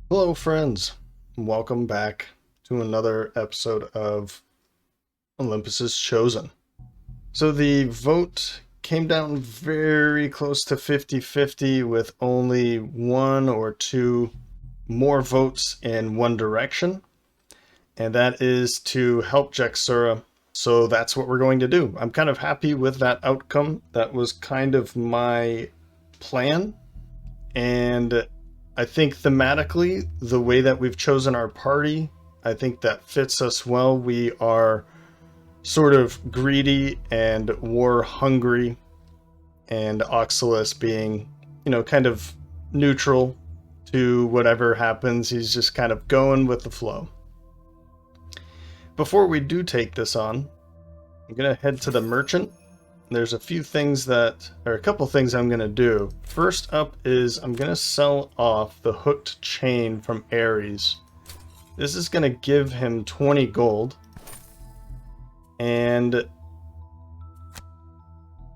Hello, friends. Welcome back to another episode of Olympus's Chosen. So the vote came down very close to 50-50 with only one or two more votes in one direction, and that is to help Jekserah. So that's what we're going to do. I'm kind of happy with that outcome. That was kind of my plan, and I think thematically, the way that we've chosen our party, I think that fits us well. We are sort of greedy and war hungry, and Oxalis being, kind of neutral to whatever happens. He's just kind of going with the flow. Before we do take this on, I'm going to head to the merchant. There's a few things that, or a couple things I'm going to do. First up is I'm going to sell off the hooked chain from Ares. This is going to give him 20 gold. And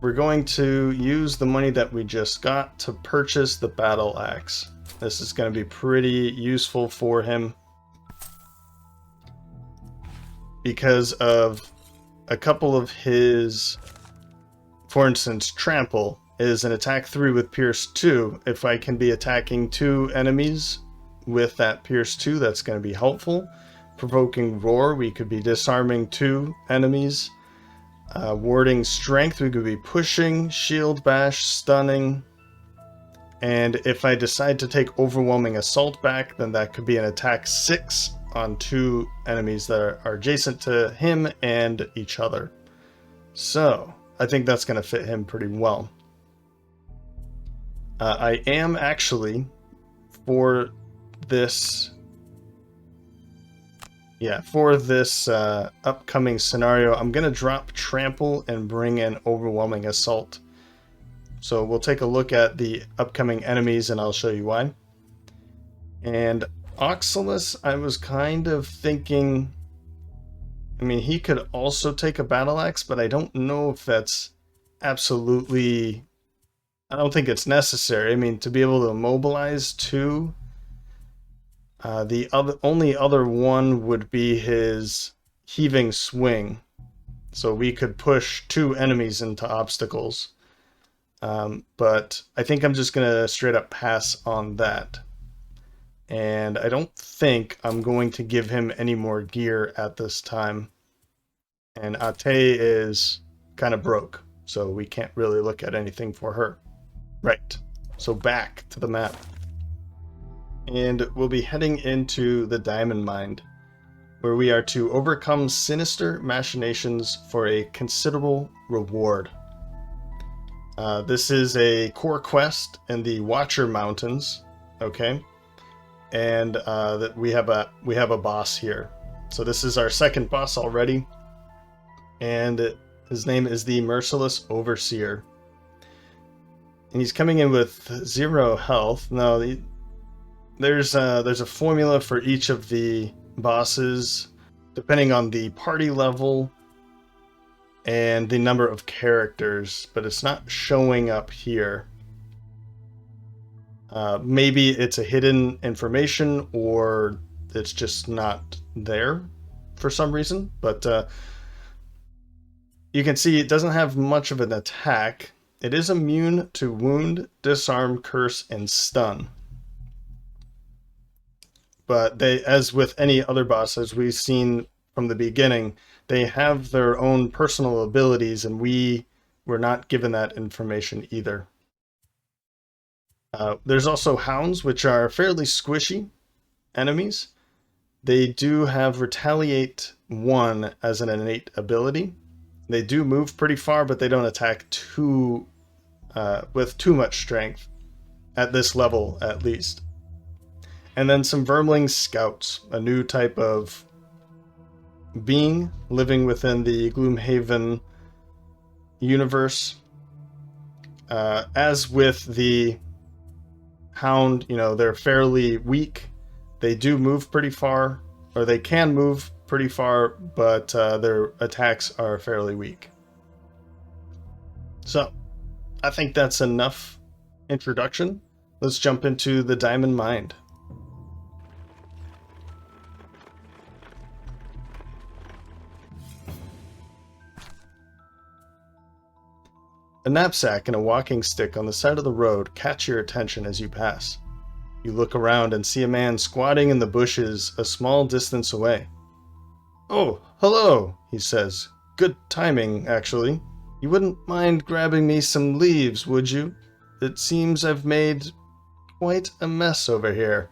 we're going to use the money that we just got to purchase the battle axe. This is going to be pretty useful for him because of a couple of his... For instance, Trample is an attack 3 with Pierce 2. If I can be attacking 2 enemies with that Pierce 2, that's going to be helpful. Provoking Roar, we could be disarming 2 enemies. Warding Strength, we could be pushing, Shield Bash, stunning. And if I decide to take Overwhelming Assault back, then that could be an attack 6 on 2 enemies that are adjacent to him and each other. So I think that's going to fit him pretty well. I am actually, for this upcoming scenario, I'm going to drop Trample and bring in Overwhelming Assault. So we'll take a look at the upcoming enemies and I'll show you why. And Oxalis, I was kind of thinking... I mean, he could also take a battle axe, but I don't know if that's absolutely... I don't think it's necessary. I mean, to be able to immobilize 2, the only other one would be his heaving swing. So we could push 2 enemies into obstacles. But I think I'm just going to straight up pass on that. And I don't think I'm going to give him any more gear at this time. And Ate is kind of broke, so we can't really look at anything for her. Right, so back to the map. And we'll be heading into the Diamond Mine, where we are to overcome sinister machinations for a considerable reward. This is a core quest in the Watcher Mountains, okay? And that we have a boss here. So this is our second boss already. And his name is the Merciless Overseer. And he's coming in with 0 health. Now, there's a formula for each of the bosses, depending on the party level and the number of characters, but it's not showing up here. Maybe it's a hidden information, or it's just not there for some reason, but... you can see it doesn't have much of an attack. It is immune to wound, disarm, curse, and stun. But they, as with any other boss, as we've seen from the beginning, they have their own personal abilities, and we were not given that information either. There's also hounds, which are fairly squishy enemies. They do have Retaliate 1 as an innate ability. They do move pretty far, but they don't attack with too much strength, at this level at least. And then some Vermling Scouts, a new type of being living within the Gloomhaven universe. As with the Hound, they're fairly weak. They do move pretty far, or they can move pretty far, but their attacks are fairly weak. So, I think that's enough introduction. Let's jump into the Diamond Mine. A knapsack and a walking stick on the side of the road catch your attention as you pass. You look around and see a man squatting in the bushes a small distance away. "Oh, hello," he says. "Good timing, actually. You wouldn't mind grabbing me some leaves, would you? It seems I've made quite a mess over here."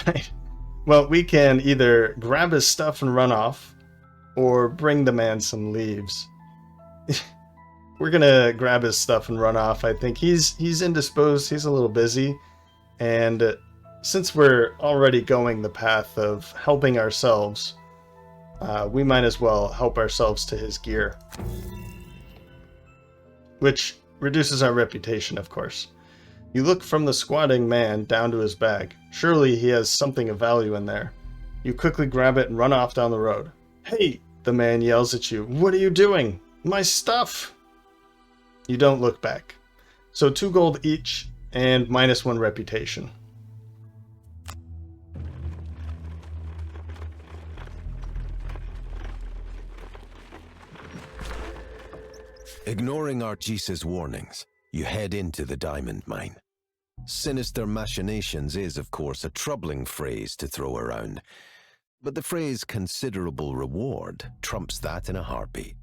Right. Well, we can either grab his stuff and run off, or bring the man some leaves. We're gonna grab his stuff and run off. I think he's indisposed, he's a little busy, and since we're already going the path of helping ourselves, we might as well help ourselves to his gear. Which reduces our reputation, of course. You look from the squatting man down to his bag. Surely he has something of value in there. You quickly grab it and run off down the road. "Hey!" the man yells at you. "What are you doing? My stuff!" You don't look back. So 2 gold each and -1 reputation. Ignoring Archisa's warnings, you head into the diamond mine. Sinister machinations is, of course, a troubling phrase to throw around, but the phrase considerable reward trumps that in a heartbeat.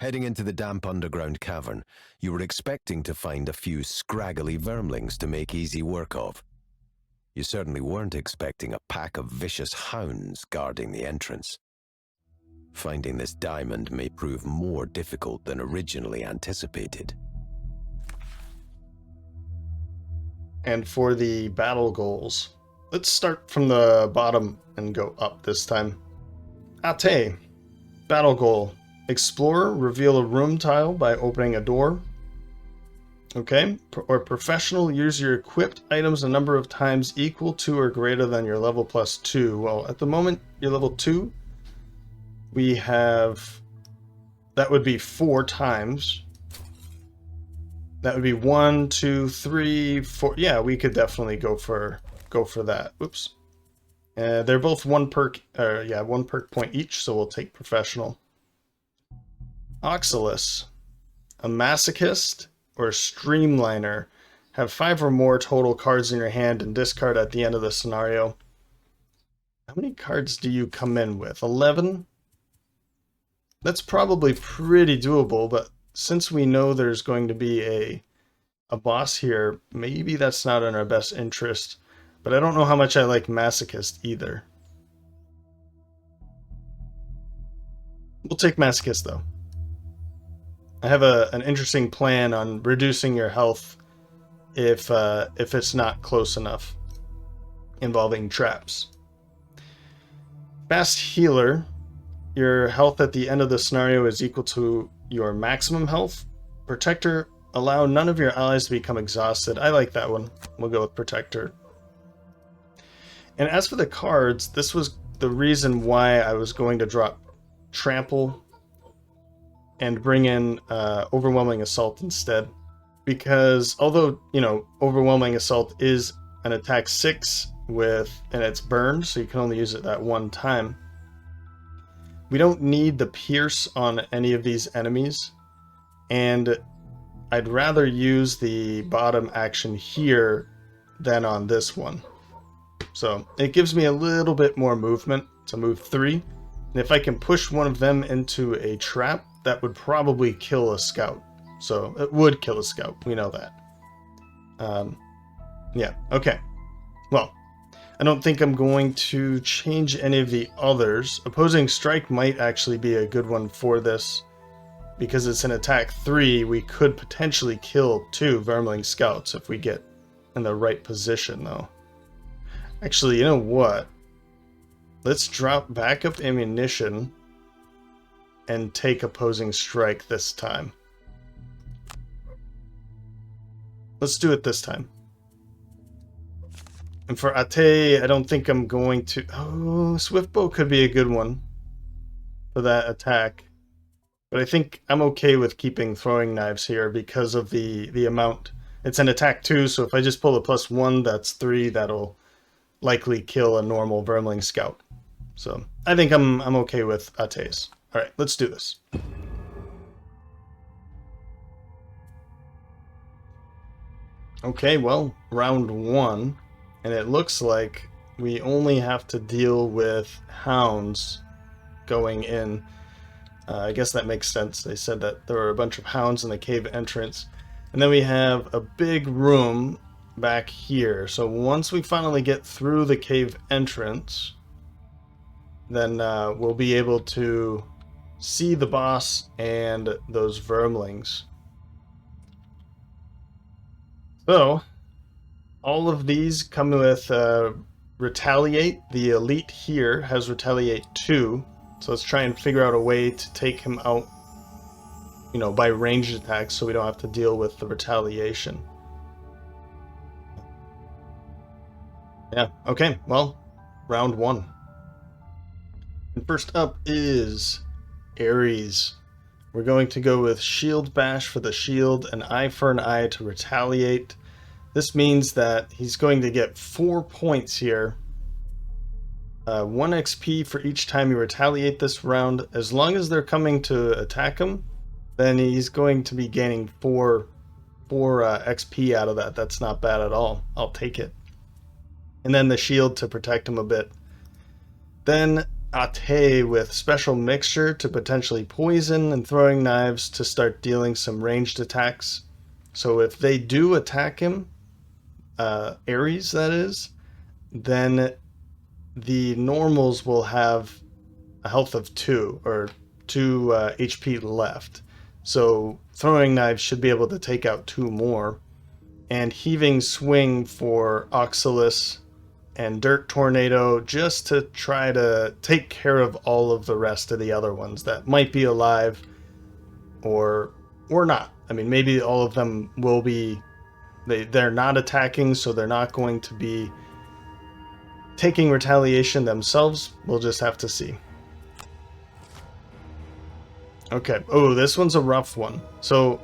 Heading into the damp underground cavern, you were expecting to find a few scraggly vermlings to make easy work of. You certainly weren't expecting a pack of vicious hounds guarding the entrance. Finding this diamond may prove more difficult than originally anticipated. And for the battle goals, let's start from the bottom and go up this time. Ate. Battle goal. Explorer, reveal a room tile by opening a door. Okay. Or professional, use your equipped items a number of times equal to or greater than your level +2. Well, at the moment, you're level 2. We have, that would be 4 times. That would be 1, 2, 3, 4. Yeah, we could definitely go for that. Oops. They're both 1 perk, 1 perk point each, so we'll take professional. Oxalis, a masochist or streamliner. Have 5 or more total cards in your hand and discard at the end of the scenario. How many cards do you come in with? 11? That's probably pretty doable, but since we know there's going to be a boss here, maybe that's not in our best interest. But I don't know how much I like Masochist either. We'll take Masochist though. I have an interesting plan on reducing your health if it's not close enough, involving traps. Fast Healer. Your health at the end of the scenario is equal to your maximum health. Protector, allow none of your allies to become exhausted. I like that one. We'll go with Protector. And as for the cards, this was the reason why I was going to drop Trample and bring in Overwhelming Assault instead. Because although, Overwhelming Assault is an attack 6 and it's burned, so you can only use it that 1 time. We don't need the Pierce on any of these enemies, and I'd rather use the bottom action here than on this one. So it gives me a little bit more movement to move 3, and if I can push one of them into a trap, that would probably kill a scout. So it would kill a scout, we know that. Yeah, okay. Well, I don't think I'm going to change any of the others. Opposing Strike might actually be a good one for this. Because it's an attack 3, we could potentially kill 2 Vermling Scouts if we get in the right position, though. Actually, you know what? Let's drop backup ammunition and take Opposing Strike this time. Let's do it this time. And for Ate, I don't think I'm going to... Oh, Swiftbow could be a good one for that attack. But I think I'm okay with keeping throwing knives here because of the amount. It's an attack 2, so if I just pull a +1, that's 3. That'll likely kill a normal Vermling Scout. So I think I'm okay with Ate's. Alright, let's do this. Okay, well, round one, and it looks like we only have to deal with hounds going in. I guess that makes sense. They said that there were a bunch of hounds in the cave entrance. And then we have a big room back here. So once we finally get through the cave entrance, then we'll be able to see the boss and those vermlings. So all of these come with retaliate. The elite here has retaliate 2. So let's try and figure out a way to take him out, you know, by ranged attacks so we don't have to deal with the retaliation. Yeah, okay, well, round one. And first up is Ares. We're going to go with Shield Bash for the shield, and Eye for an Eye to retaliate. This means that he's going to get 4 points here. 1 XP for each time you retaliate this round. As long as they're coming to attack him, then he's going to be gaining 4 XP out of that. That's not bad at all. I'll take it. And then the shield to protect him a bit. Then Ate with special mixture to potentially poison, and throwing knives to start dealing some ranged attacks. So if they do attack him, Ares that is, then the normals will have a health of 2 or 2 HP left. So throwing knives should be able to take out 2 more. And heaving swing for Oxalis and dirt tornado, just to try to take care of all of the rest of the other ones that might be alive or not. I mean, maybe all of them will be, they're not attacking, so they're not going to be taking retaliation themselves. We'll just have to see. Okay. Oh, this one's a rough one. So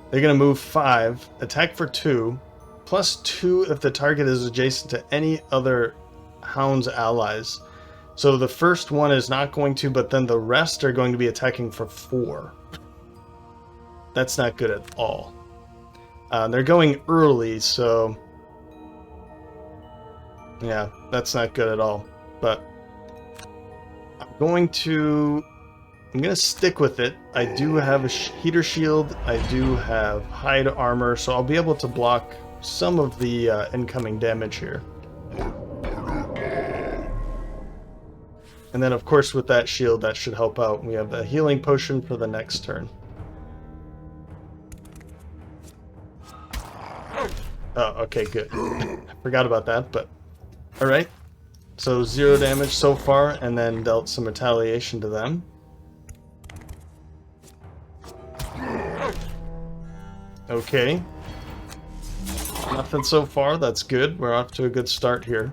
they're going to move 5, attack for 2, plus 2 if the target is adjacent to any other hound's allies. So the first one is not going to, but then the rest are going to be attacking for 4. That's not good at all. They're going early, so yeah, that's not good at all. But I'm going to stick with it. I do have a heater shield. I do have hide armor, so I'll be able to block some of the incoming damage here. And then, of course, with that shield, that should help out. We have the healing potion for the next turn. Oh, okay, good. I forgot about that, but alright. So 0 damage so far, and then dealt some retaliation to them. Okay. Nothing so far, that's good. We're off to a good start here.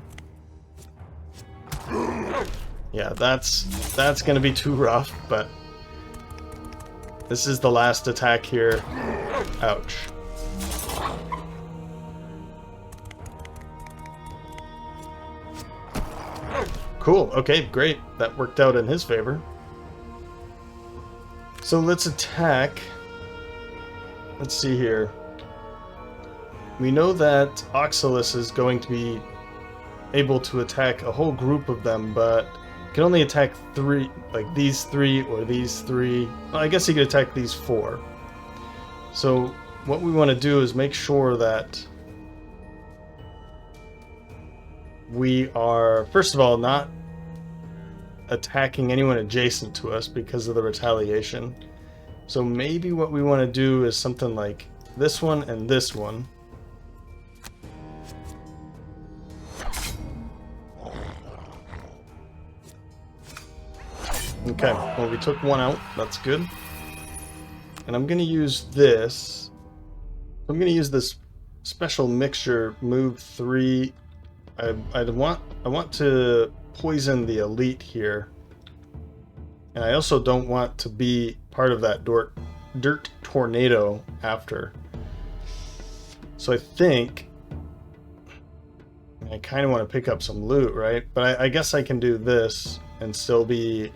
Yeah, that's gonna be too rough, but this is the last attack here. Ouch. Cool, okay, great. That worked out in his favor. So let's attack. Let's see here. We know that Oxalis is going to be able to attack a whole group of them, but can only attack 3, like these 3 or these 3. Well, I guess he could attack these 4. So what we want to do is make sure that we are, first of all, not attacking anyone adjacent to us because of the retaliation. So maybe what we want to do is something like this one and this one. Okay, well, we took one out. That's good. And I'm going to use this. I'm going to use this special mixture, move 3. I want to poison the elite here. And I also don't want to be part of that dirt tornado after. So I think I kind of want to pick up some loot, right? But I guess I can do this and still be...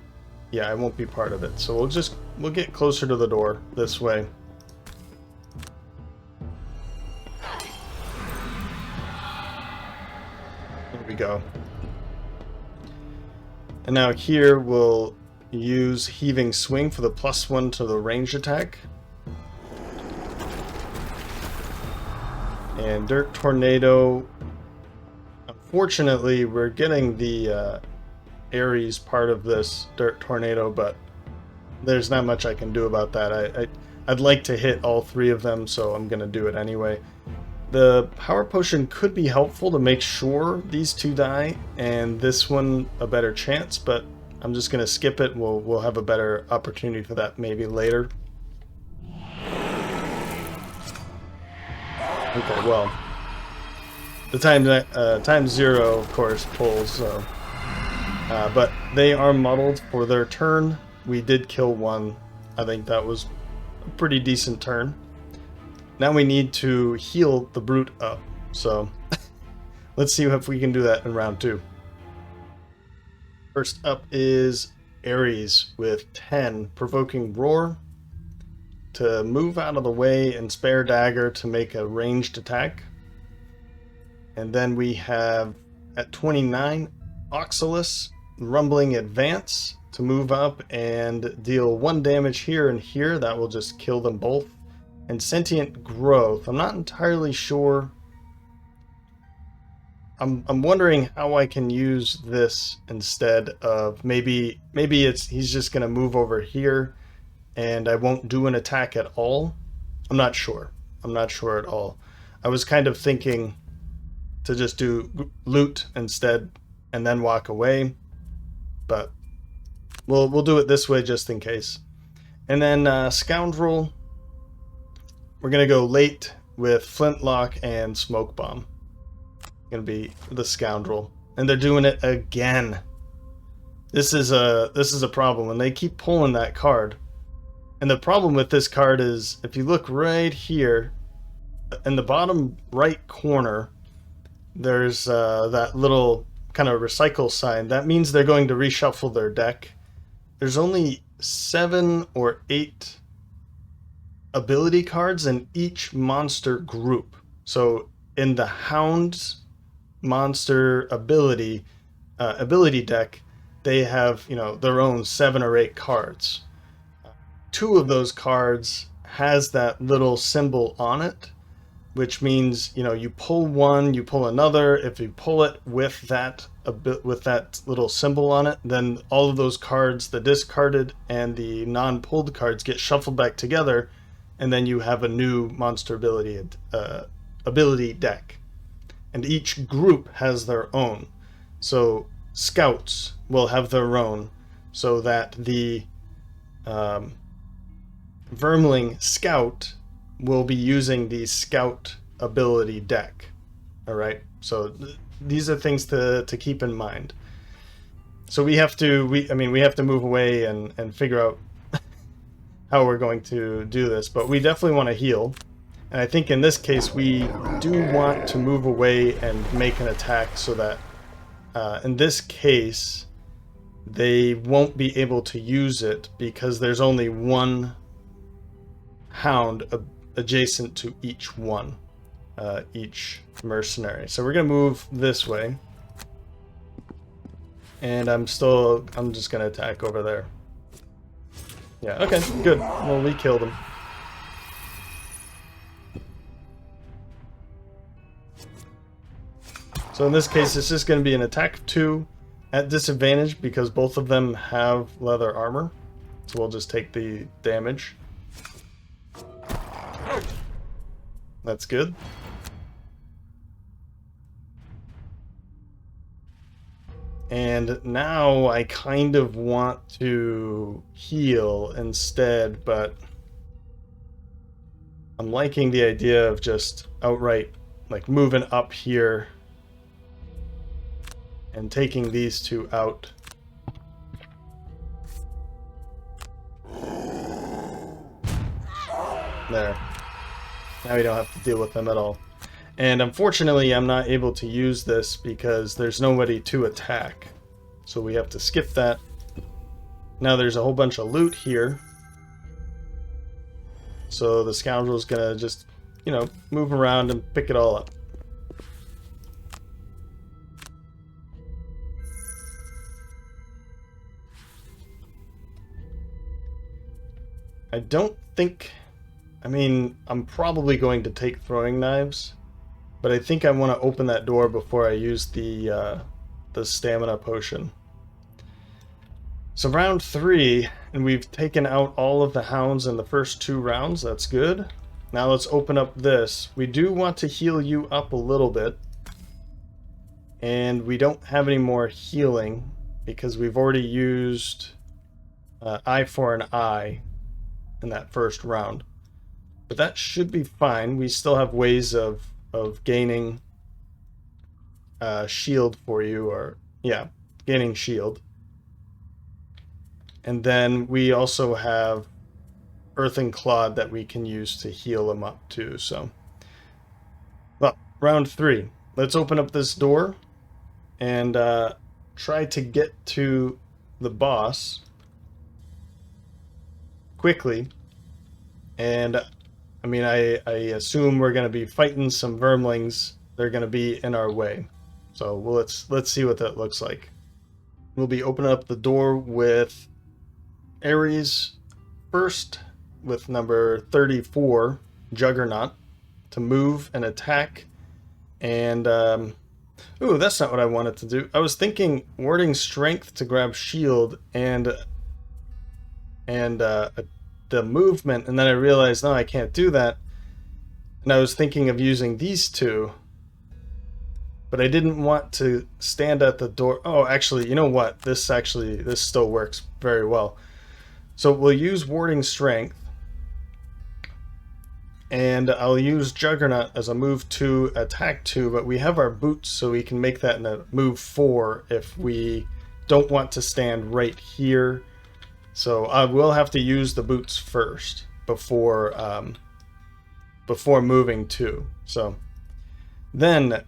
Yeah, I won't be part of it. So we'll get closer to the door this way. we go. And now here we'll use Heaving Swing for the +1 to the range attack. And Dirt Tornado. Unfortunately, we're getting the Ares part of this Dirt Tornado, but there's not much I can do about that. I'd like to hit all 3 of them, so I'm going to do it anyway. The Power Potion could be helpful to make sure these 2 die, and this one a better chance, but I'm just going to skip it. We'll have a better opportunity for that maybe later. Okay, well, the time 0, of course, pulls, so... but they are muddled for their turn. We did kill 1. I think that was a pretty decent turn. Now we need to heal the brute up, so let's see if we can do that in round 2. First up is Ares with 10, provoking Roar to move out of the way and spare Dagger to make a ranged attack. And then we have at 29, Oxalis, Rumbling Advance to move up and deal 1 damage here and here. That will just kill them both. And Sentient Growth. I'm not entirely sure. I'm wondering how I can use this instead of maybe he's just gonna move over here and I won't do an attack at all. I'm not sure. I'm not sure at all. I was kind of thinking to just do loot instead and then walk away, but we'll do it this way just in case. And then Scoundrel. We're going to go late with Flintlock and Smoke Bomb. Going to be the Scoundrel. And they're doing it again. This is a problem when they keep pulling that card. And the problem with this card is if you look right here in the bottom right corner, there's that little kind of recycle sign. That means they're going to reshuffle their deck. There's only 7 or 8 ability cards in each monster group. So in the Hound's monster ability deck, they have, their own 7 or 8 cards. 2 of those cards has that little symbol on it, which means, you pull one, you pull another. If you pull it with that little symbol on it, then all of those cards, the discarded and the non-pulled cards, get shuffled back together, and then you have a new monster ability deck. And each group has their own. So scouts will have their own, so that the Vermling Scout will be using the Scout ability deck. Alright, so these are things to keep in mind. So we have to move away and figure out how we're going to do this, but we definitely want to heal. And I think in this case we do want to move away and make an attack so that in this case they won't be able to use it because there's only 1 Hound adjacent to each one, each mercenary. So we're gonna move this way, and I'm just gonna attack over there. Yeah, okay, good. Well, we killed him. So in this case, it's just going to be an attack of 2 at disadvantage because both of them have leather armor. So we'll just take the damage. That's good. And now I kind of want to heal instead, but I'm liking the idea of just outright like moving up here and taking these 2 out. There. Now we don't have to deal with them at all. And unfortunately, I'm not able to use this because there's nobody to attack. So we have to skip that. Now there's a whole bunch of loot here. So the Scoundrel's gonna just, move around and pick it all up. I don't think... I mean, I'm probably going to take throwing knives, but I think I want to open that door before I use the stamina potion. So round 3, and we've taken out all of the hounds in the first 2 rounds. That's good. Now let's open up this. We do want to heal you up a little bit. And we don't have any more healing because we've already used eye for an eye in that first round. But that should be fine. We still have ways of gaining shield for you, or yeah, gaining shield. And then we also have Earthen Clod that we can use to heal him up too. So, well, round 3. Let's open up this door and try to get to the boss quickly. And I mean, I assume we're going to be fighting some vermlings. They're going to be in our way. So let's see what that looks like. We'll be opening up the door with Ares first, with number 34, Juggernaut, to move and attack. And ooh, that's not what I wanted to do. I was thinking warding strength to grab shield and the movement, and then I realized, no, I can't do that. And I was thinking of using these two, but I didn't want to stand at the door. Oh, actually, you know what? This still works very well. So we'll use warding strength, and I'll use Juggernaut as a move 2, attack 2, but we have our boots, so we can make that in a move 4 if we don't want to stand right here. So I will have to use the boots first before moving 2. So then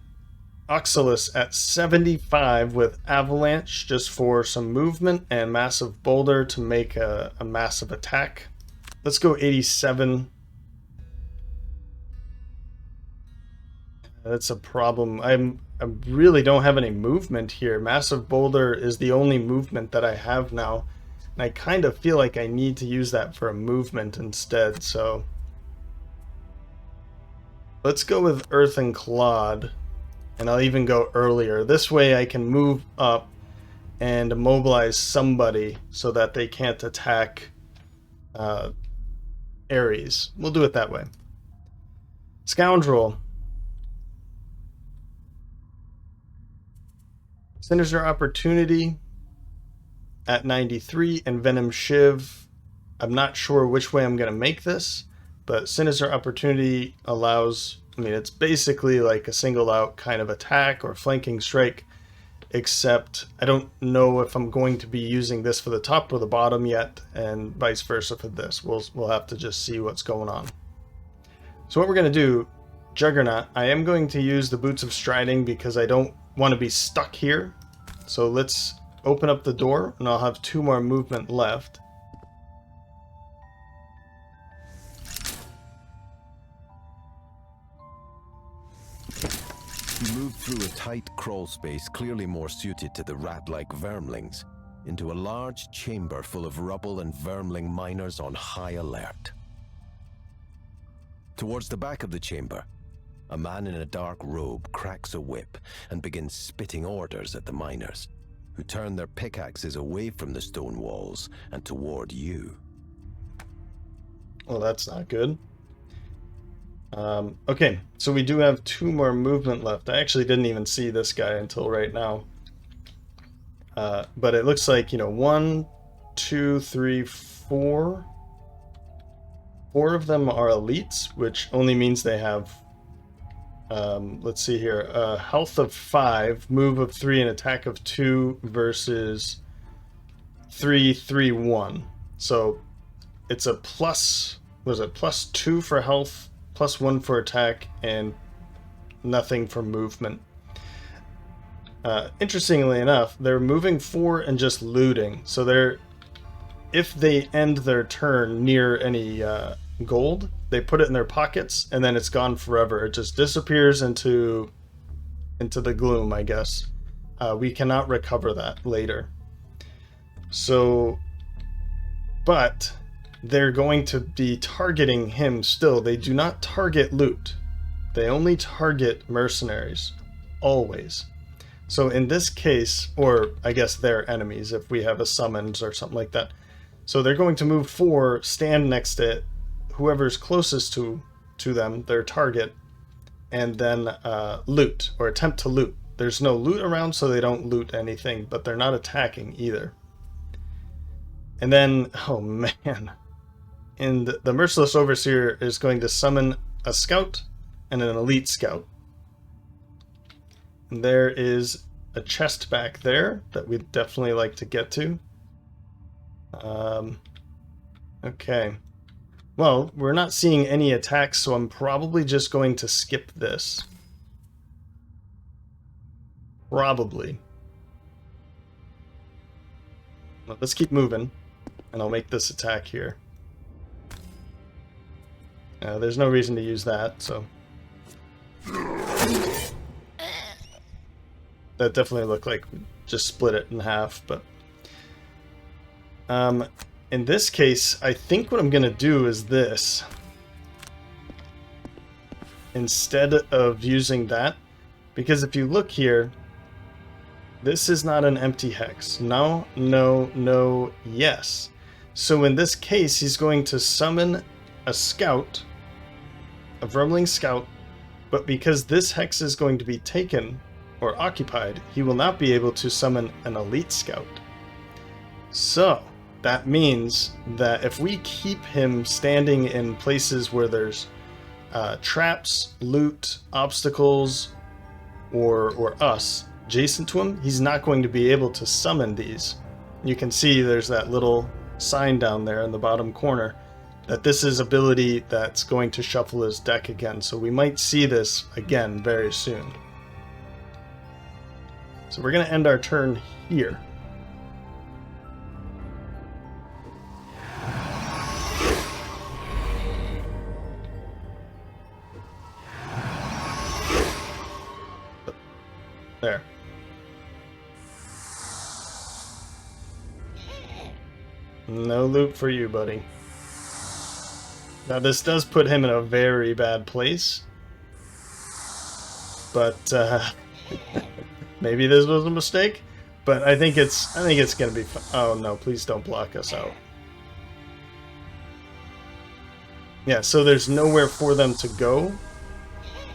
Oxalis at 75 with Avalanche just for some movement, and Massive Boulder to make a massive attack. Let's go 87. That's a problem. I really don't have any movement here. Massive Boulder is the only movement that I have now. And I kind of feel like I need to use that for a movement instead. So let's go with Earthen Clod. And I'll even go earlier. This way I can move up and immobilize somebody so that they can't attack Ares. We'll do it that way. Scoundrel. Sinister Opportunity at 93, and Venom Shiv. I'm not sure which way I'm going to make this, but Sinister Opportunity allows, I mean, it's basically like a single out kind of attack or flanking strike, except I don't know if I'm going to be using this for the top or the bottom yet, and vice versa for this. We'll have to just see what's going on. So what we're going to do, Juggernaut, I am going to use the Boots of Striding because I don't want to be stuck here. So let's open up the door, and I'll have 2 more movement left. You move through a tight crawl space clearly more suited to the rat-like vermlings, into a large chamber full of rubble and vermling miners on high alert. Towards the back of the chamber, a man in a dark robe cracks a whip and begins spitting orders at the miners, who turn their pickaxes away from the stone walls and toward you. Well, that's not good. Okay, so we do have 2 more movement left. I actually didn't even see this guy until right now. But it looks like, 1, 2, 3, 4. 4 of them are elites, which only means they have, let's see here, health of 5, move of 3, and attack of 2 versus 3, 3, 1. So it's a plus, was it +2 for health, +1 for attack, and nothing for movement. Interestingly enough, they're moving 4 and just looting. So if they end their turn near any gold, they put it in their pockets, and then it's gone forever. It just disappears into the gloom, I guess. We cannot recover that later. So, but they're going to be targeting him still. They do not target loot. They only target mercenaries. Always. So in this case, or I guess their enemies, if we have a summons or something like that. So they're going to move 4, stand next to whoever's closest to them, their target, and then loot, or attempt to loot. There's no loot around, so they don't loot anything, but they're not attacking either. And then, oh man, and the Merciless Overseer is going to summon a scout and an elite scout. And there is a chest back there that we'd definitely like to get to. Okay. Well, we're not seeing any attacks, so I'm probably just going to skip this. Probably. Well, let's keep moving, and I'll make this attack here. There's no reason to use that, so... That definitely looked like we just split it in half, but... in this case, I think what I'm going to do is this. Instead of using that, because if you look here, this is not an empty hex. No, no, no, yes. So in this case, he's going to summon a scout, a Vermling scout, but because this hex is going to be taken or occupied, he will not be able to summon an elite scout. So that means that if we keep him standing in places where there's traps, loot, obstacles, or us adjacent to him, he's not going to be able to summon these. You can see there's that little sign down there in the bottom corner that this is ability that's going to shuffle his deck again. So we might see this again very soon. So we're going to end our turn here. There. No loot for you, buddy. Now this does put him in a very bad place. But maybe this was a mistake. But I think it's gonna be fun. Oh no, please don't block us out. Yeah, so there's nowhere for them to go.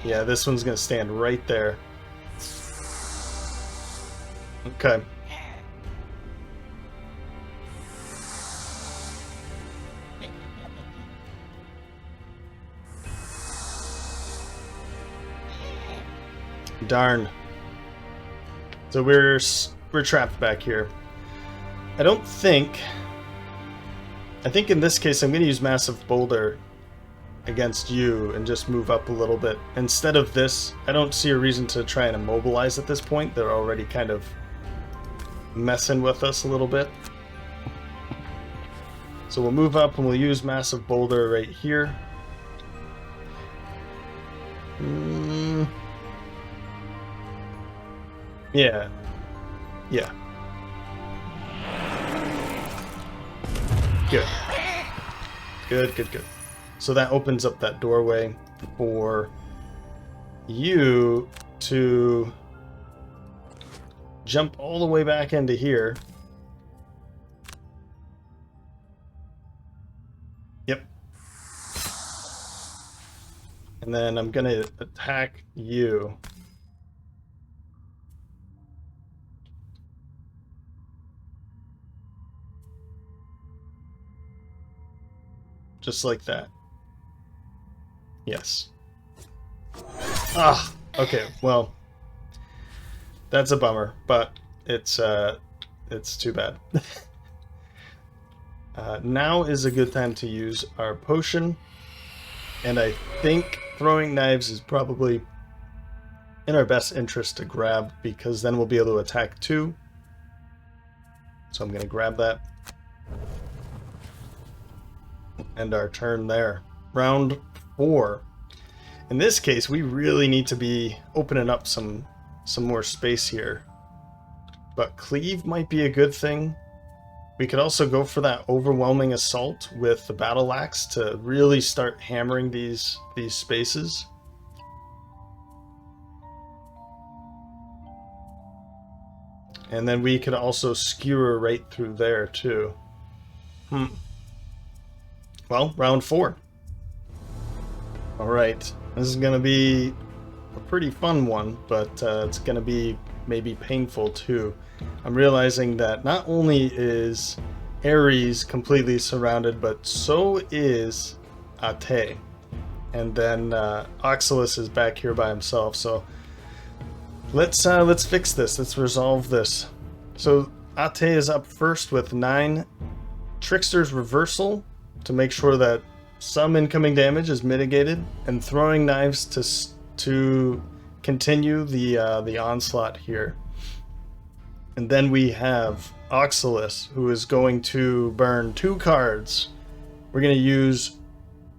Yeah, this one's gonna stand right there. Okay. Darn. So we're trapped back here. I think in this case I'm going to use Massive Boulder against you and just move up a little bit. Instead of this, I don't see a reason to try and immobilize at this point. They're already kind of messing with us a little bit. So we'll move up and we'll use Massive Boulder right here. Yeah. Yeah. Good. Good, good, good. So that opens up that doorway for you to jump all the way back into here. Yep. And then I'm going to attack you. Just like that. Yes. Ah, okay, well, that's a bummer, but it's too bad. Now is a good time to use our potion, and I think throwing knives is probably in our best interest to grab, because then we'll be able to attack 2. So I'm going to grab that. End our turn there. Round 4. In this case, we really need to be opening up some more space here. But cleave might be a good thing. We could also go for that overwhelming assault with the battle axe to really start hammering these spaces. And then we could also skewer right through there too. Well, round 4. Alright, this is gonna be a pretty fun one, but it's gonna be maybe painful too. I'm realizing that not only is Ares completely surrounded, but so is Ate. And then Oxylus is back here by himself, so let's fix this. Let's resolve this. So Ate is up first with 9. Trickster's Reversal to make sure that some incoming damage is mitigated, and Throwing Knives to continue the onslaught here. And then we have Oxylus, who is going to burn 2 cards. We're going to use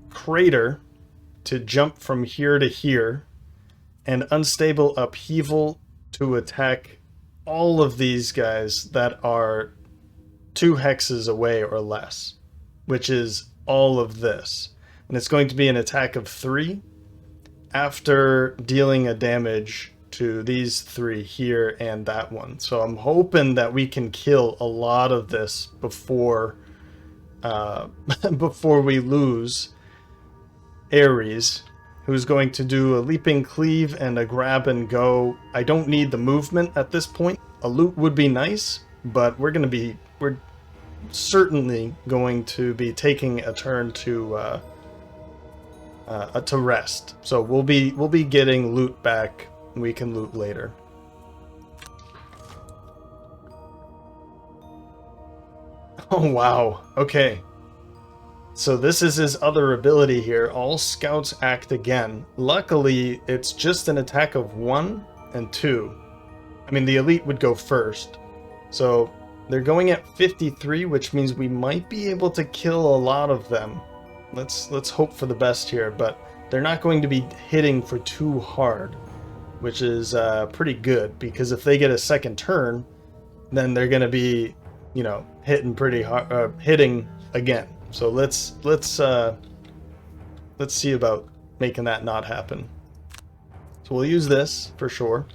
Crater to jump from here to here, and Unstable Upheaval to attack all of these guys that are 2 hexes away or less, which is all of this. And it's going to be an attack of 3 after dealing a damage to these 3 here and that one. So I'm hoping that we can kill a lot of this before before we lose Ares, who's going to do a leaping cleave and a grab and go. I don't need the movement at this point. A loot would be nice, but we're certainly going to be taking a turn to rest. So we'll be getting loot back. We can loot later. Oh wow. Okay. So this is his other ability here. All scouts act again. Luckily, it's just an attack of 1 and 2. I mean, the elite would go first. So they're going at 53, which means we might be able to kill a lot of them. Let's hope for the best here, but they're not going to be hitting for too hard, which is pretty good, because if they get a second turn, then they're going to be, you know, hitting pretty hard, hitting again. So let's see about making that not happen. So we'll use this for sure.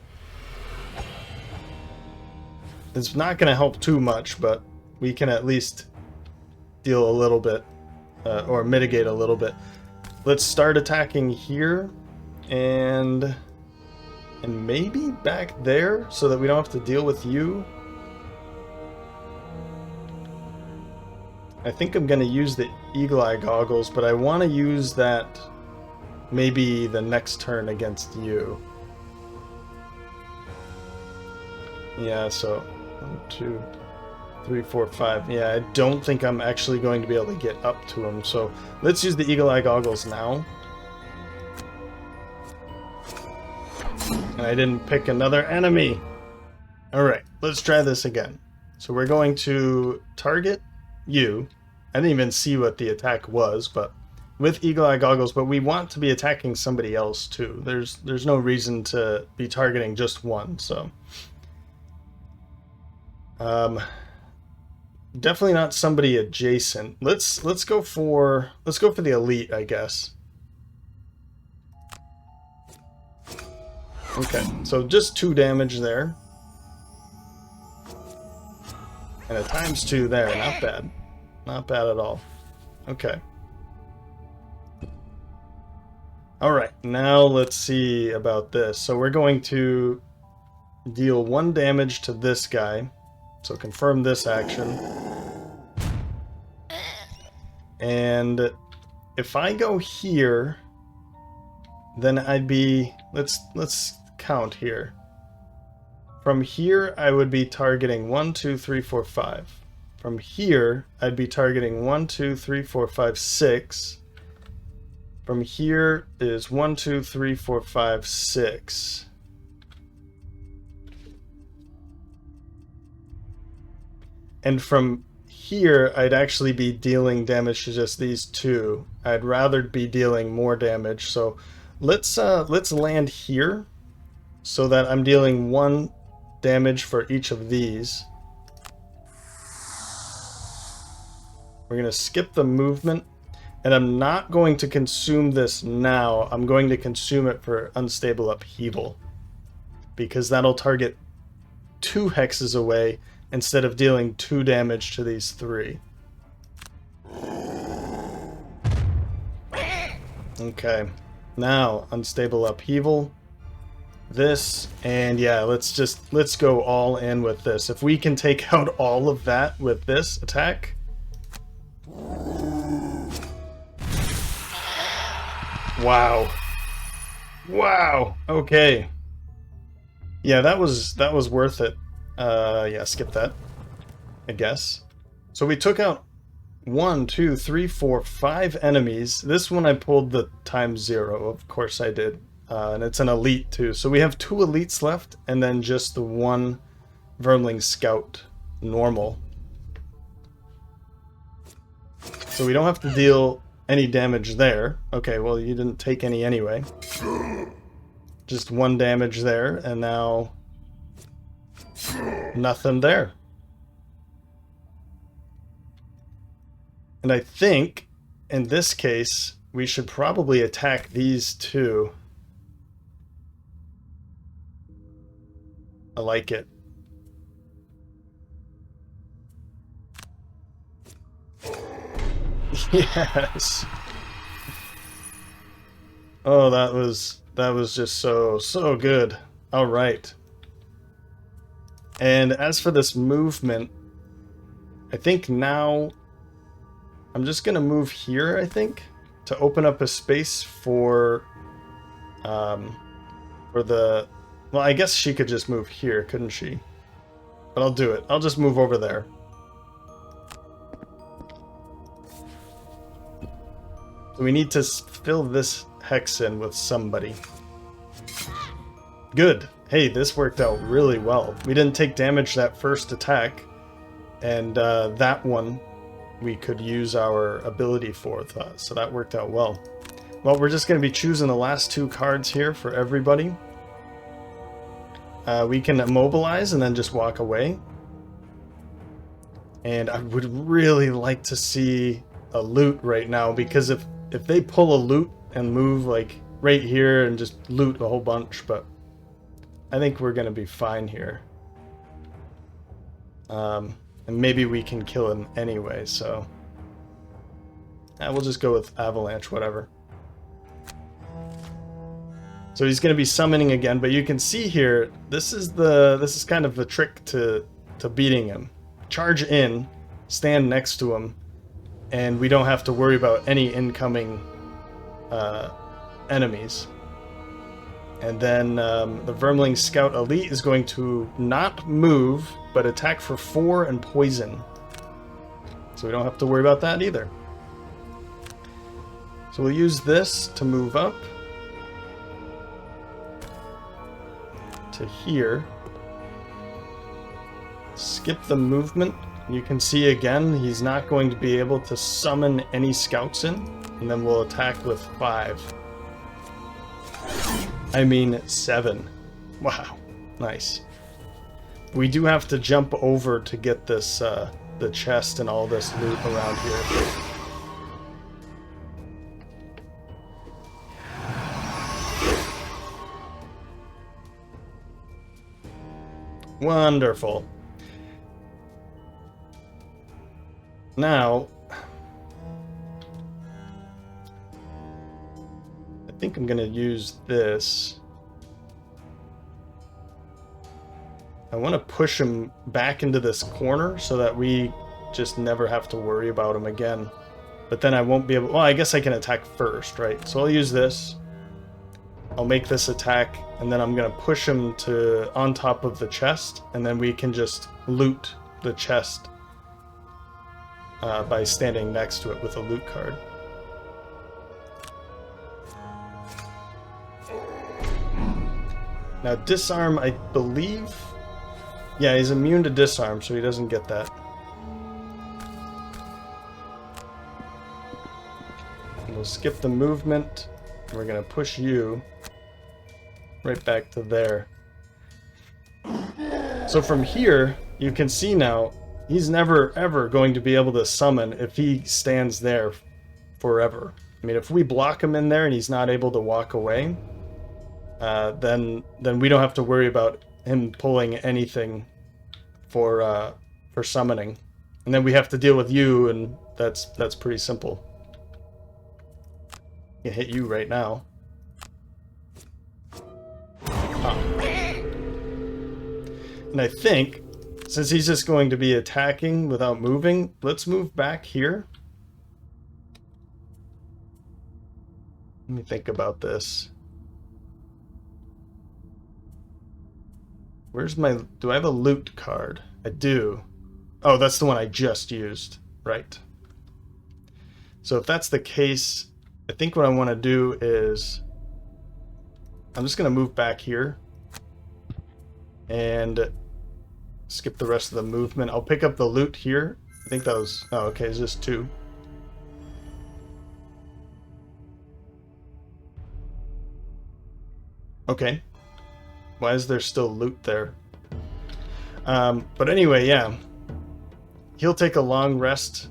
It's not going to help too much, but we can at least deal a little bit, or mitigate a little bit. Let's start attacking here, and maybe back there, so that we don't have to deal with you. I think I'm going to use the Eagle Eye Goggles, but I want to use that maybe the next turn against you. Yeah, so 1, 2, 3, 4, 5. Yeah, I don't think I'm actually going to be able to get up to him, so let's use the Eagle Eye Goggles now. And I didn't pick another enemy. Alright, let's try this again. So we're going to target you. I didn't even see what the attack was, but with Eagle Eye Goggles, but we want to be attacking somebody else too. There's no reason to be targeting just one, so definitely not somebody adjacent. Let's go for the elite, I guess. Okay, so just 2 damage there. And a ×2 there, not bad. Not bad at all. Okay. Alright, now let's see about this. So we're going to deal 1 damage to this guy. So confirm this action. And if I go here, then I'd be... Let's count here. From here, I would be targeting 1, 2, 3, 4, 5. From here, I'd be targeting 1, 2, 3, 4, 5, 6. From here is 1, 2, 3, 4, 5, 6. And from here, I'd actually be dealing damage to just these 2. I'd rather be dealing more damage. So let's land here so that I'm dealing 1 damage for each of these. We're going to skip the movement. And I'm not going to consume this now. I'm going to consume it for unstable upheaval. Because that'll target 2 hexes away instead of dealing 2 damage to these 3. Okay. Now, unstable upheaval. This, and yeah, let's go all in with this. If we can take out all of that with this attack. Wow. Wow. Okay. Yeah, that was worth it. Yeah, skip that, I guess. So we took out 1, 2, 3, 4, 5 enemies. This one I pulled the ×0, of course I did. And it's an elite too. So we have 2 elites left, and then just the 1 Vermling Scout normal. So we don't have to deal any damage there. Okay, well you didn't take any anyway. Just 1 damage there, and now nothing there. And I think, in this case, we should probably attack these 2. I like it. Yes. Oh, that was just so good. All right. And as for this movement, I think now I'm just gonna move here, I think, to open up a space for the, well, I guess she could just move here, couldn't she? But I'll do it. I'll just move over there. So we need to fill this hex in with somebody. Good. Hey, this worked out really well. We didn't take damage that first attack, and that one we could use our ability for, so that worked out well. Well, we're just going to be choosing the last 2 cards here for everybody. We can immobilize and then just walk away. And I would really like to see a loot right now, because if they pull a loot and move like right here and just loot a whole bunch, but I think we're gonna be fine here. And maybe we can kill him anyway, so we'll just go with avalanche, whatever. So he's gonna be summoning again, but you can see here, this is kind of the trick to beating him. Charge in, stand next to him, and we don't have to worry about any incoming enemies. And then the Vermling Scout Elite is going to not move, but attack for 4 and poison. So we don't have to worry about that either. So we'll use this to move up to here. Skip the movement. You can see again, he's not going to be able to summon any scouts in, and then we'll attack with 5. I mean 7. Wow, nice. We do have to jump over to get this, the chest and all this loot around here. Wonderful. Now, I think I'm going to use this. I want to push him back into this corner so that we just never have to worry about him again. But then I won't be able... Well, I guess I can attack first, right? So I'll use this. I'll make this attack, and then I'm going to push him to on top of the chest, and then we can just loot the chest by standing next to it with a loot card. Now disarm, I believe... Yeah, he's immune to disarm, so he doesn't get that. We'll skip the movement. We're going to push you right back to there. So from here, you can see now, he's never ever going to be able to summon if he stands there forever. I mean, if we block him in there and he's not able to walk away, then we don't have to worry about him pulling anything for summoning. And then we have to deal with you, and that's pretty simple. I can hit you right now. And I think, since he's just going to be attacking without moving, let's move back here. Let me think about this. Where's my... Do I have a loot card? I do. Oh, that's the one I just used. Right. So if that's the case, I think what I want to do is... I'm just going to move back here. And skip the rest of the movement. I'll pick up the loot here. I think that was... Oh, okay, it's just 2. Okay. Why is there still loot there? But anyway, yeah. He'll take a long rest.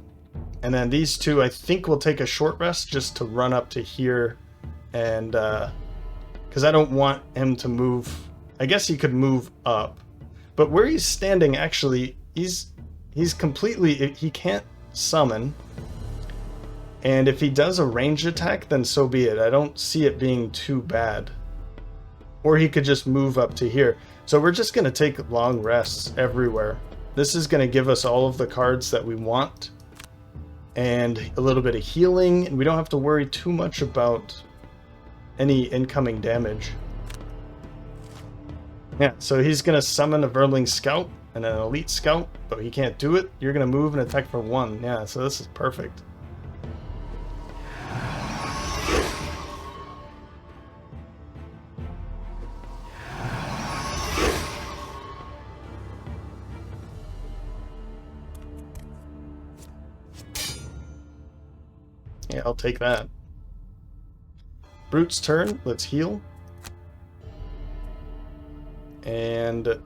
And then these two, I think, will take a short rest just to run up to here. And, because I don't want him to move... I guess he could move up. But where he's standing, actually, he's completely... He can't summon. And if he does a ranged attack, then so be it. I don't see it being too bad. Or he could just move up to here. So we're just going to take long rests everywhere. This is going to give us all of the cards that we want. And a little bit of healing. And we don't have to worry too much about any incoming damage. Yeah, so he's going to summon a Verling Scout and an Elite Scout, but he can't do it. You're going to move and attack for 1. Yeah, so this is perfect. Yeah, I'll take that. Brute's turn. Let's heal. And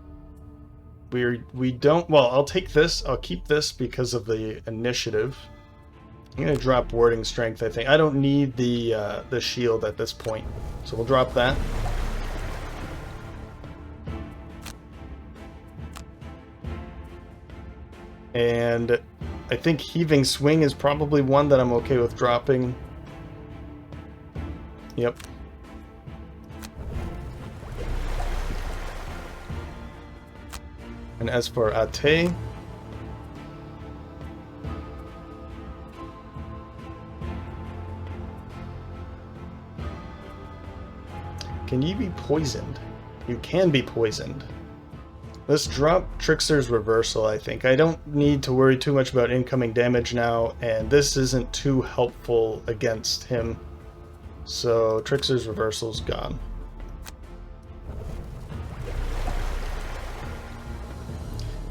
we don't... Well, I'll take this. I'll keep this because of the initiative. I'm going to drop warding strength, I think. I don't need the shield at this point. So we'll drop that. And I think Heaving Swing is probably one that I'm okay with dropping. Yep. And as for Ate, can you be poisoned? You can be poisoned. Let's drop Trickster's Reversal, I think. I don't need to worry too much about incoming damage now, and this isn't too helpful against him. So Trickster's Reversal's gone.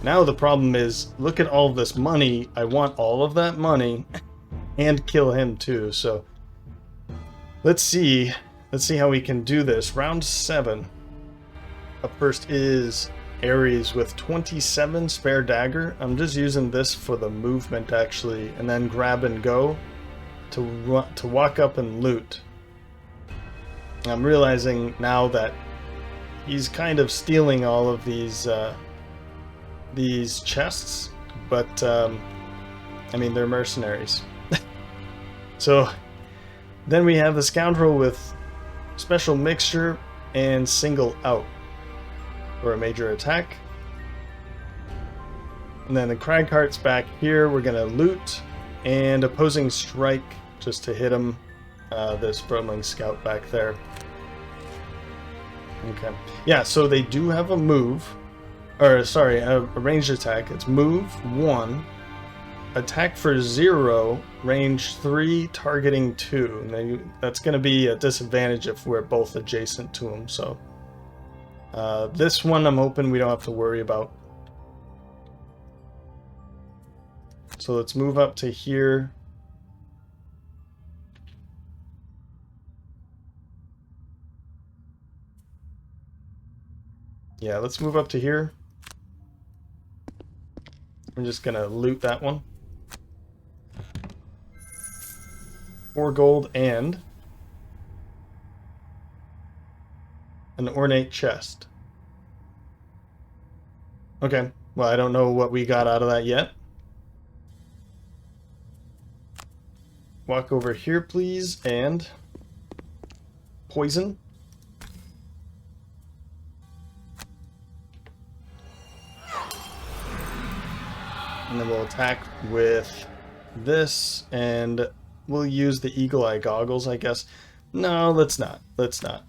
Now the problem is, look at all this money. I want all of that money and kill him too. So let's see how we can do this. Round 7. Up first is Ares with 27 spare dagger. I'm just using this for the movement actually, and then grab and go to walk up and loot. I'm realizing now that he's kind of stealing all of these chests, but I mean, they're mercenaries. So then we have the Scoundrel with Special Mixture and Single Out for a major attack. And then the Craghart's back here. We're going to loot and Opposing Strike just to hit him. This Verling Scout back there. Okay. Yeah, so they do have a move. Or, sorry, a ranged attack. It's move 1, attack for 0, range 3, targeting 2. And then that's going to be a disadvantage if we're both adjacent to him. So this one I'm hoping we don't have to worry about. So let's move up to here. Yeah, let's move up to here. I'm just gonna loot that one. 4 gold and an ornate chest. Okay, well, I don't know what we got out of that yet. Walk over here, please, and poison. And then we'll attack with this, and we'll use the eagle eye goggles, I guess. No, let's not. Let's not.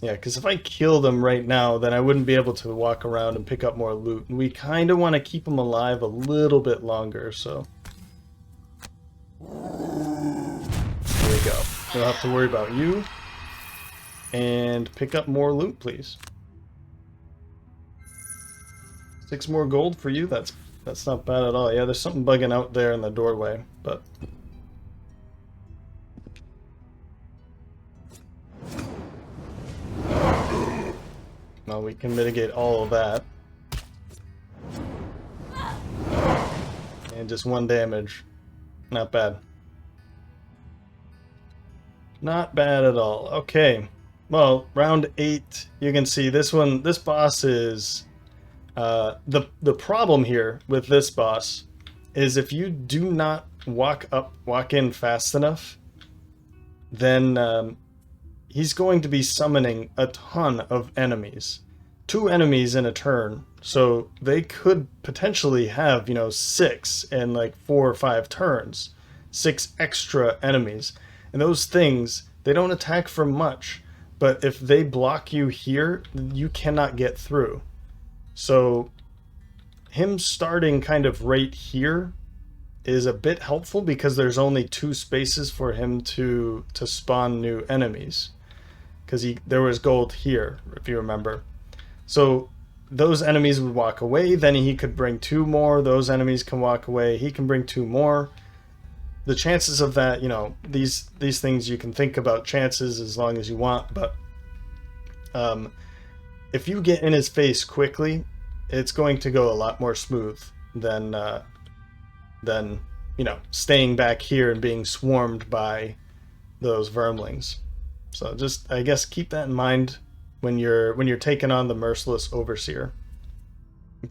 Yeah, because if I kill them right now, then I wouldn't be able to walk around and pick up more loot. And we kind of want to keep them alive a little bit longer, so... There we go. We don't have to worry about you. And pick up more loot, please. 6 more gold for you. That's not bad at all. Yeah, there's something bugging out there in the doorway, but... Well, we can mitigate all of that. And just 1 damage. Not bad. Not bad at all. Okay. Well, round 8, you can see this one, this boss is... the problem here with this boss is if you do not walk in fast enough, then he's going to be summoning a ton of enemies. 2 enemies in a turn, so they could potentially have, 6 in like 4 or 5 turns. 6 extra enemies. And those things, they don't attack for much, but if they block you here, you cannot get through. So him starting kind of right here is a bit helpful because there's only 2 spaces for him to spawn new enemies. Because there was gold here, if you remember. So those enemies would walk away, then he could bring 2 more, those enemies can walk away, he can bring 2 more. The chances of that, these things you can think about chances as long as you want, but if you get in his face quickly, it's going to go a lot more smooth than staying back here and being swarmed by those vermlings. So just, I guess, keep that in mind when you're taking on the merciless overseer.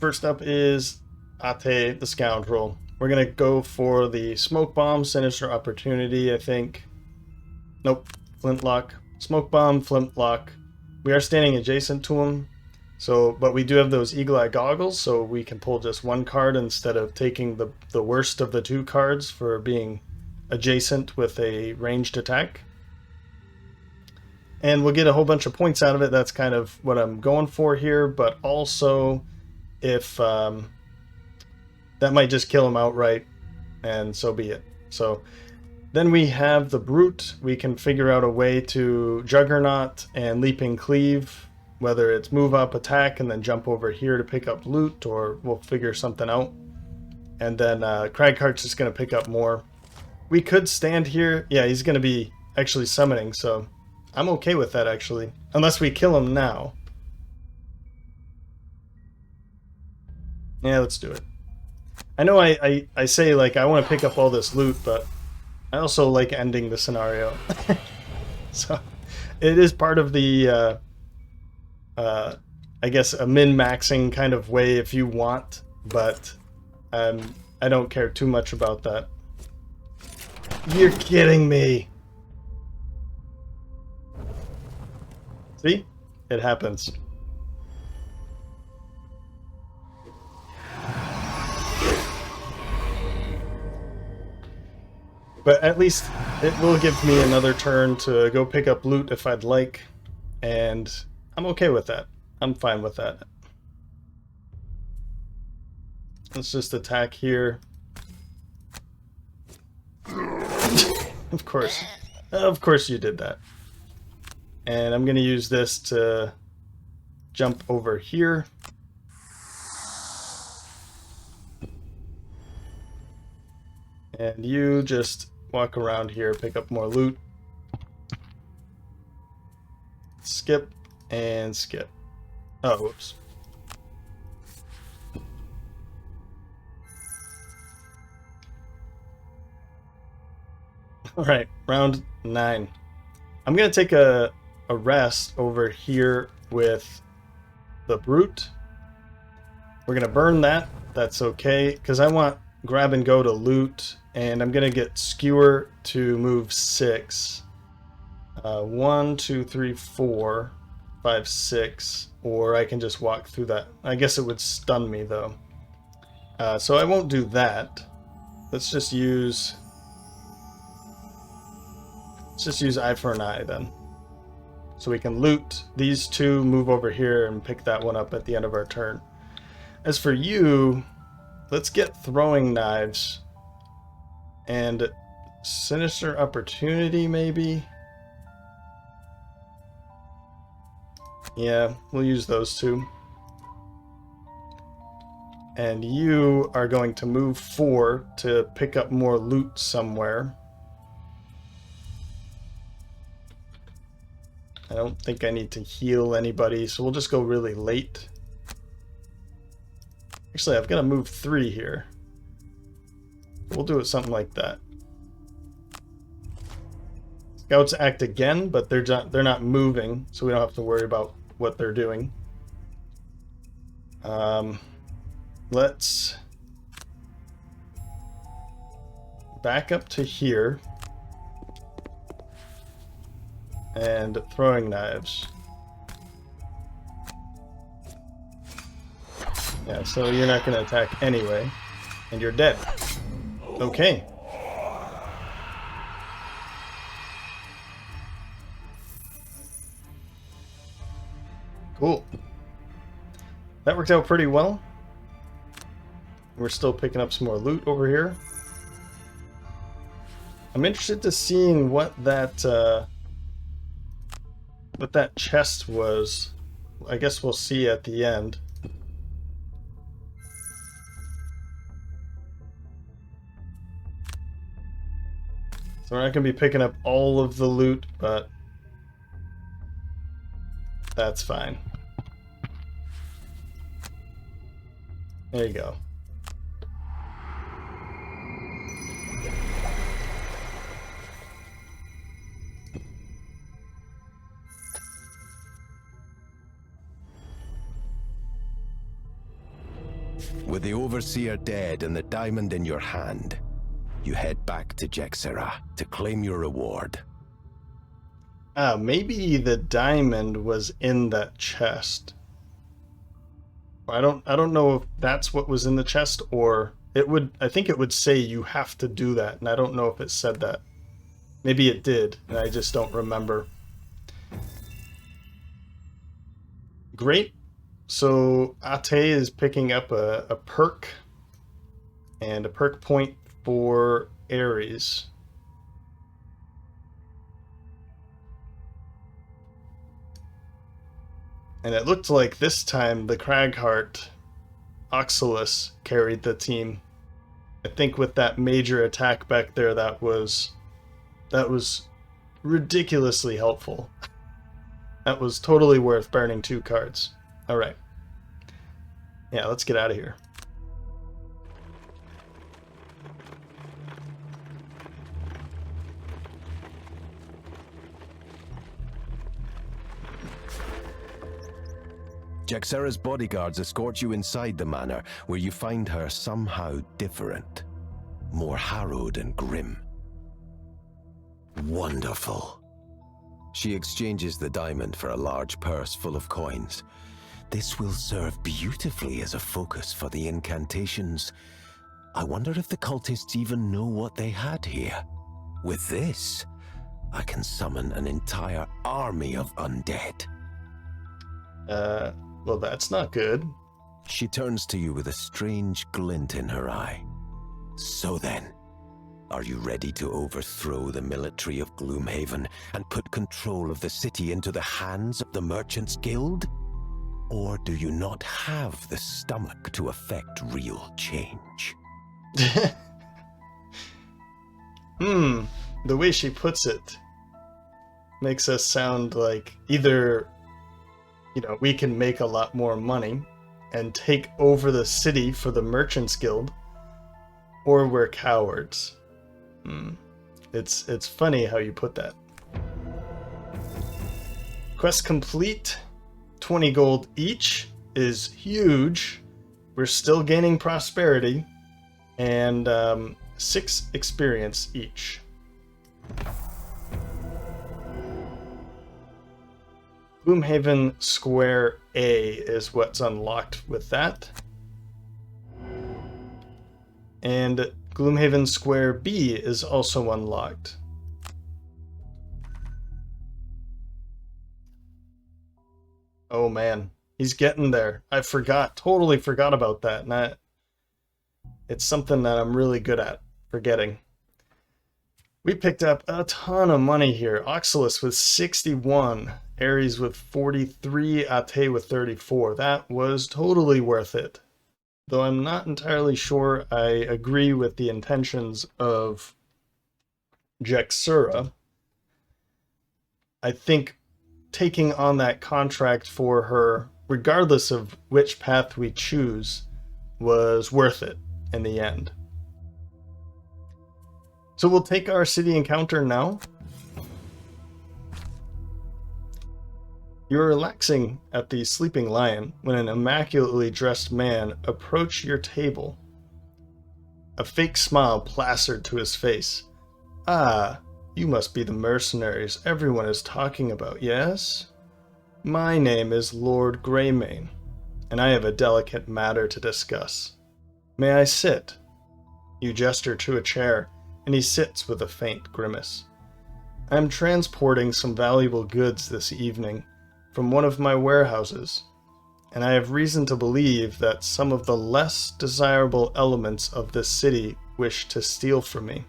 First up is Ate the Scoundrel. We're gonna go for the smoke bomb, sinister opportunity, I think. Nope, flintlock. Smoke bomb, flintlock. We are standing adjacent to him, but we do have those eagle eye goggles, so we can pull just 1 card instead of taking the worst of the 2 cards for being adjacent with a ranged attack. And we'll get a whole bunch of points out of it. That's kind of what I'm going for here, but also if that might just kill him outright, and so be it. So then we have the brute. We can figure out a way to juggernaut and leaping cleave, whether it's move up, attack, and then jump over here to pick up loot, or we'll figure something out. And then Craghart's just going to pick up more. We could stand here. Yeah, he's going to be actually summoning, so I'm okay with that, actually. Unless we kill him now. Yeah, let's do it. I know I say, like, I want to pick up all this loot, but I also like ending the scenario. So, it is part of the, I guess, a min-maxing kind of way if you want, but I don't care too much about that. You're kidding me! See? It happens. But at least it will give me another turn to go pick up loot if I'd like, and I'm okay with that. I'm fine with that. Let's just attack here. Of course. Of course you did that. And I'm going to use this to jump over here. And you just walk around here, pick up more loot. Skip and skip. Oh, whoops. All right, round 9. I'm gonna take a rest over here with the brute. We're gonna burn that. That's okay, because I want grab and go to loot, and I'm gonna get skewer to move 6. 1, 2, 3, 4, 5, 6, or I can just walk through that. I guess it would stun me though. So I won't do that. Let's just use eye for an eye then. So we can loot these 2, move over here, and pick that one up at the end of our turn. As for you, let's get throwing knives and sinister opportunity maybe. Yeah, we'll use those 2. And you are going to move 4 to pick up more loot somewhere. I don't think I need to heal anybody, so we'll just go really late. Actually, I've got to move 3 here. We'll do it something like that. Scouts act again, but they're not moving, so we don't have to worry about what they're doing. Let's back up to here and throwing knives. Yeah, so you're not going to attack anyway, and you're dead. Okay. Cool. That worked out pretty well. We're still picking up some more loot over here. I'm interested to seeing what that chest was. I guess we'll see at the end. So we're not going to be picking up all of the loot, but that's fine. There you go. With the Overseer dead and the diamond in your hand, you head back to Jekserah to claim your reward. Maybe the diamond was in that chest. I don't know if that's what was in the chest, or it would. I think it would say you have to do that, and I don't know if it said that. Maybe it did, and I just don't remember. Great. So Ate is picking up a perk and a perk point for Ares. And it looked like this time the Cragheart Oxalis carried the team. I think with that major attack back there, that was ridiculously helpful. That was totally worth burning 2 cards. All right. Yeah, let's get out of here. Jekserah's bodyguards escort you inside the manor, where you find her somehow different, more harrowed and grim. Wonderful. She exchanges the diamond for a large purse full of coins. This will serve beautifully as a focus for the incantations. I wonder if the cultists even know what they had here. With this, I can summon an entire army of undead. Well, that's not good. She turns to you with a strange glint in her eye. So then, are you ready to overthrow the military of Gloomhaven and put control of the city into the hands of the Merchants Guild? Or do you not have the stomach to effect real change? The way she puts it makes us sound like either, we can make a lot more money and take over the city for the Merchants Guild, or we're cowards. It's funny how you put that. Quest complete. 20 gold each is huge. We're still gaining prosperity, and 6 experience each. Gloomhaven Square A is what's unlocked with that. And Gloomhaven Square B is also unlocked. Oh man, he's getting there. I totally forgot about that. And it's something that I'm really good at forgetting. We picked up a ton of money here. Oxalis with 61, Ares with 43, Ate with 34. That was totally worth it. Though I'm not entirely sure I agree with the intentions of Jekserah. I think taking on that contract for her, regardless of which path we choose, was worth it in the end. So we'll take our city encounter now. You're relaxing at the Sleeping Lion when an immaculately dressed man approached your table. A fake smile plastered to his face. Ah, you must be the mercenaries everyone is talking about, yes? My name is Lord Greymane, and I have a delicate matter to discuss. May I sit? You gesture to a chair, and he sits with a faint grimace. I am transporting some valuable goods this evening from one of my warehouses, and I have reason to believe that some of the less desirable elements of this city wish to steal from me.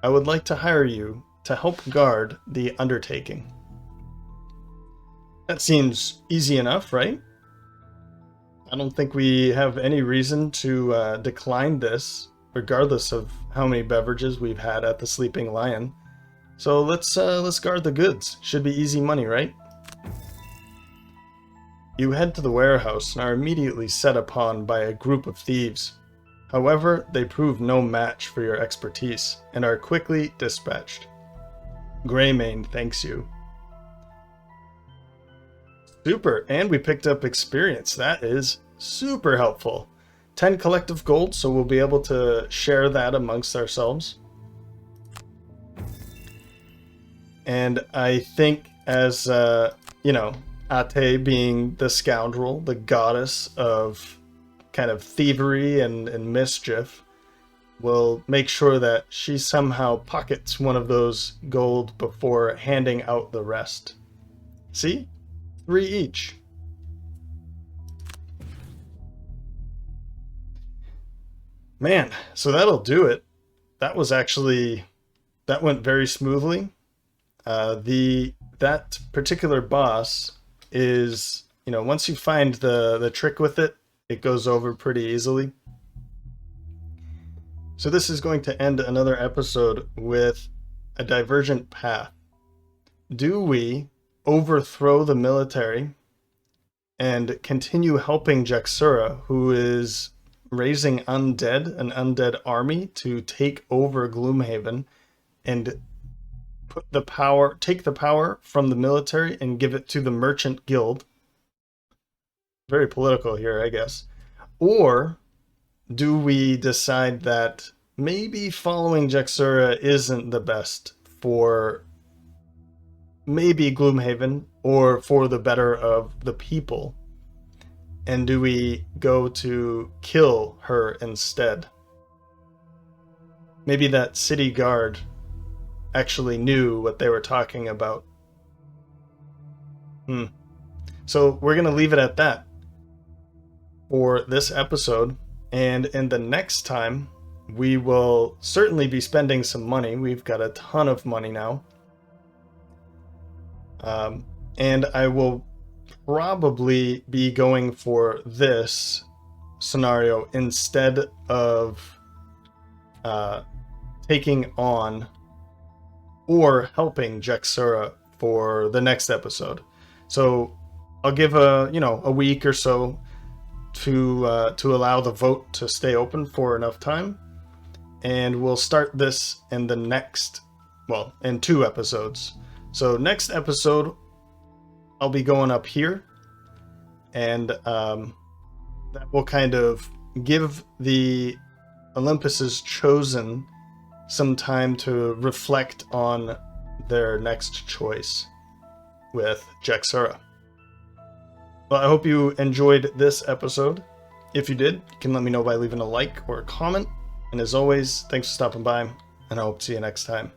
I would like to hire you to help guard the undertaking. That seems easy enough, right? I don't think we have any reason to decline this, regardless of how many beverages we've had at the Sleeping Lion. So let's guard the goods. Should be easy money, right? You head to the warehouse and are immediately set upon by a group of thieves. However, they prove no match for your expertise and are quickly dispatched. Greymane thanks you. Super, and we picked up experience. That is super helpful. 10 collective gold, so we'll be able to share that amongst ourselves. And I think as, Ate being the scoundrel, the goddess of kind of thievery and mischief, will make sure that she somehow pockets one of those gold before handing out the rest. See? 3 each. Man, so that'll do it. That went very smoothly. That particular boss is, once you find the trick with it, it goes over pretty easily. So this is going to end another episode with a divergent path. Do we overthrow the military and continue helping Jekserah, who is raising an undead army to take over Gloomhaven and take the power from the military and give it to the merchant guild? Very political here, I guess. Or do we decide that maybe following Jekserah isn't the best for maybe Gloomhaven or for the better of the people? And do we go to kill her instead? Maybe that city guard actually knew what they were talking about. So we're going to leave it at that for this episode. And in the next time, we will certainly be spending some money. We've got a ton of money now. And I will probably be going for this scenario instead of taking on or helping Jekserah for the next episode. So I'll give a week or so to allow the vote to stay open for enough time, and we'll start this in the next, well, in 2 episodes. So next episode, I'll be going up here, and that will kind of give the Olympus Chosen some time to reflect on their next choice with Jekserah. Well, I hope you enjoyed this episode. If you did, you can let me know by leaving a like or a comment. And as always, thanks for stopping by, and I hope to see you next time.